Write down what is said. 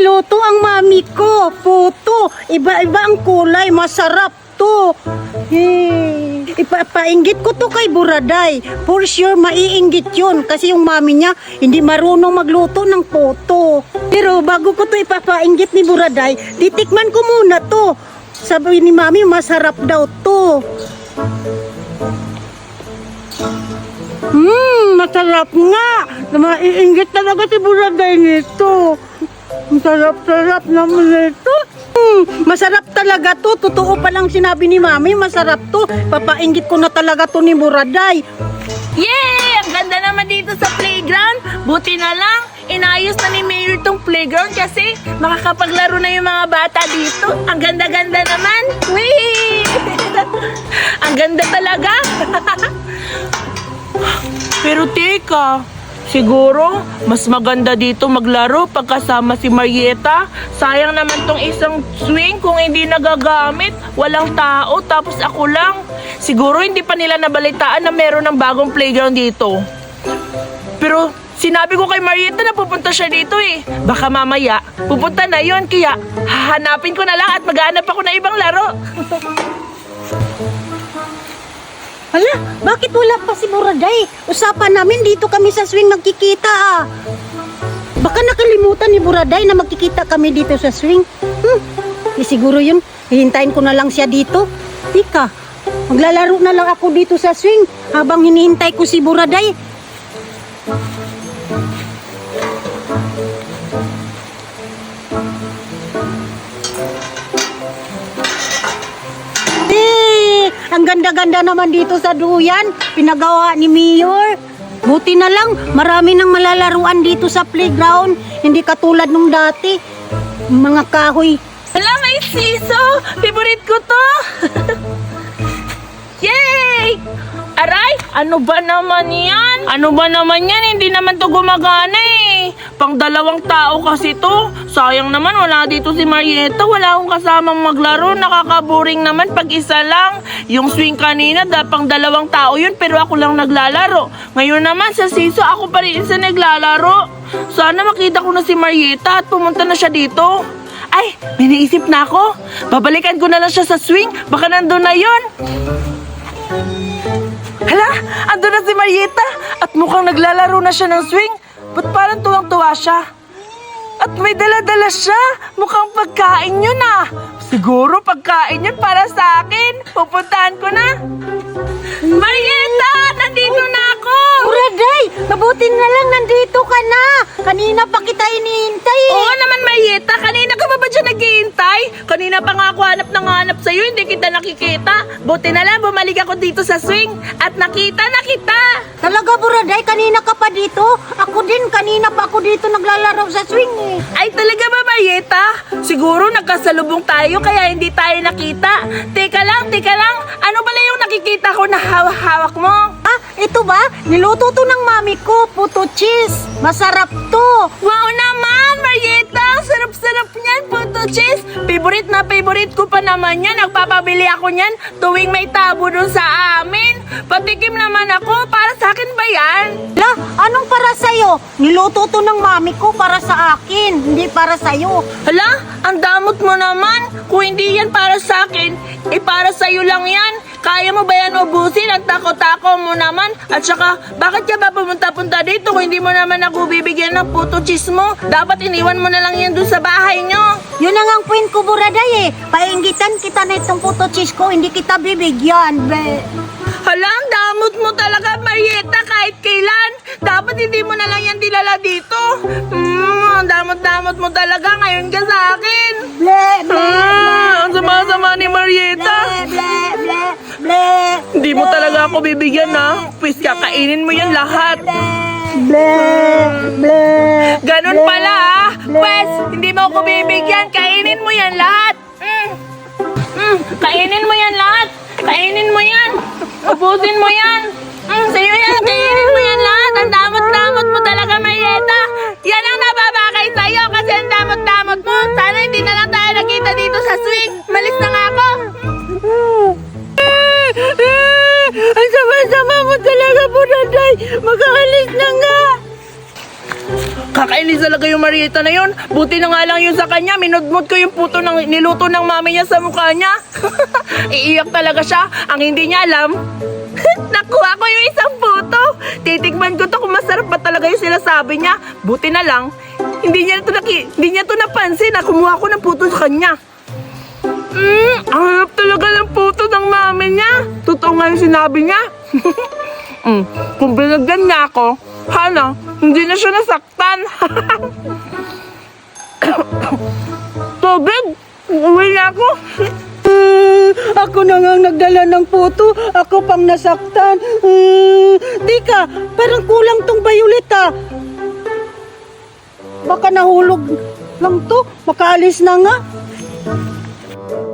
niluto ang mami ko. Puto. Iba-iba ang kulay. Masarap to. Ipapainggit ko to kay Buraday. For sure, maiinggit yun. Kasi yung mami niya, hindi marunong magluto ng puto. Pero bago ko to ipapainggit ni Buraday, titikman ko muna to. Sabi ni mami, masarap daw to. Masarap nga. Maiinggit talaga si Buraday nito. Masarap-sarap naman nito. Masarap talaga to. Totoo palang sinabi ni mami, masarap to. Papainggit ko na talaga to ni Buraday. Yay! Ang ganda naman dito sa playground. Buti na lang, inayos na ni Mayor tong playground kasi makakapaglaro na yung mga bata dito. Ang ganda-ganda naman. Wee! Ang ganda talaga. Pero teka, siguro mas maganda dito maglaro pagkasama si Marieta. Sayang naman tong isang swing kung hindi nagagamit. Walang tao, tapos ako lang. Siguro hindi pa nila nabalitaan na meron ng bagong playground dito. Pero sinabi ko kay Marieta na pupunta siya dito eh. Baka mamaya, pupunta na yon, kaya hahanapin ko na lang at maghanap ako na ibang laro. Hala, bakit wala pa si Buraday? Usapan namin dito kami sa swing magkikita ah. Baka nakalimutan ni Buraday na magkikita kami dito sa swing. Siguro yun, hihintayin ko na lang siya dito. Tika, maglalaro na lang ako dito sa swing habang hinihintay ko si Buraday. Ang ganda-ganda naman dito sa duyan. Pinagawa ni Mayor. Buti na lang, marami nang malalaruan dito sa playground. Hindi katulad nung dati. Mga kahoy. Hala, may siso! Favorite ko to! Yay! Aray, ano ba naman yan? Ano ba naman yan? Hindi naman to gumagana eh. Pang dalawang tao kasi to. Sayang naman, wala dito si Marieta. Wala akong kasamang maglaro. Nakakaboring naman pag isa lang. Yung swing kanina, pang dalawang tao yun, pero ako lang naglalaro. Ngayon naman, sa siso, ako pa rin isa naglalaro. Sana makita ko na si Marieta at pumunta na siya dito. Ay, may naisip na ako. Babalikan ko na lang siya sa swing. Baka nandun na yun. Hala, andun na si Marieta at mukhang naglalaro na siya ng swing. Ba't parang tuwang-tuwa siya? At may dala-dala siya. Mukhang pagkain yun ah. Siguro pagkain yun para sa akin. Pupuntahan ko na. Marieta, nandito na ako. Buraday, mabuti na lang nandito ka na. Kanina pa kita inihintay. Oo naman, Marieta. Kanina ka ba dyan naghihintay? Kanina pa nga ako hanap sa'yo. Hindi kita nakikita. Buti na lang bumalik ako dito sa swing. At nakita na kita. Talaga, Buraday, kanina ka pa dito? Ako din, kanina pa ako dito naglalaro sa swing eh. Ay, talaga ba, Marieta? Siguro nagkasalubong tayo kaya hindi tayo nakita. Teka lang. Ano pala yung nakikita ko na hawak-hawak mo? Ah, ito ba? Niluto to ng mami ko, puto cheese. Masarap to. Wow naman, Marieta! Sarap-sarap niyan, puto cheese. Favorite ko pa naman yan. Nagpapabili ako niyan tuwing may tabo dun sa amin. Patikim naman ako. Para sa akin ba yan? La, anong para sa'yo? Niluto to ng mami ko para sa akin, hindi para sa'yo. Hala, ang damot mo naman. Kung hindi yan para sa akin, para sa'yo lang yan. Kaya mo ba yan ubusin? Ang tako-tako mo naman. At saka, bakit ka ba pumunta-punta dito kung hindi mo naman ako bibigyan ng puto cheese mo? Dapat iniwan mo na lang yan dun sa bahay nyo. Yun ang point ko, Buraday eh. Painggitan kita na itong puto cheese ko, hindi kita bibigyan. Hala, ang damot mo talaga, Marieta, kahit kailan. Dapat hindi mo na lang yan dilala dito. Ang damot-damot mo talaga ngayon ka sa akin. Ble, ble, Ang sama-sama ni Marieta. ble, ble, ble. Hindi mo talaga ako bibigyan, ha? Pwes kakainin mo yan lahat. Ble, ble. Ganun pala, ha? Pwes, hindi mo ako bibigyan. Kainin mo yan lahat. Kainin mo yan lahat. Kainin mo yan. Ubusin mo yan. Sa'yo yan. Kainin mo yan lahat. Ang damot-damot mo talaga, Marieta. Yan ang nababakay sa'yo kasi ang damot-damot mo. Sana hindi na lang tayo nakita dito sa swing. Malis na nga ako. Ang sama-sama mo talaga, Buraday. Mag-aalis na nga. Nakakainis talaga yung Marieta na yun. Buti na nga lang yun sa kanya. Minudmod ko yung puto ng niluto ng mami niya sa mukha niya. Iiyak talaga siya. Ang hindi niya alam, nakuha ko yung isang puto. Titikman ko to kung masarap ba talaga yung sinasabi niya. Buti na lang, hindi niya to napansin na kumuha ko ng puto sa kanya. Ang harap talaga ng puto ng mami niya. Totoo nga yung sinabi niya. Kung binagyan niya ako, hala, hindi na siya nasaktan. Tubig, uwi na ako. Ako na nga nagdala ng puto, ako pang nasaktan. Teka, parang kulang tong violet ah. Baka nahulog lang to, makaalis na nga.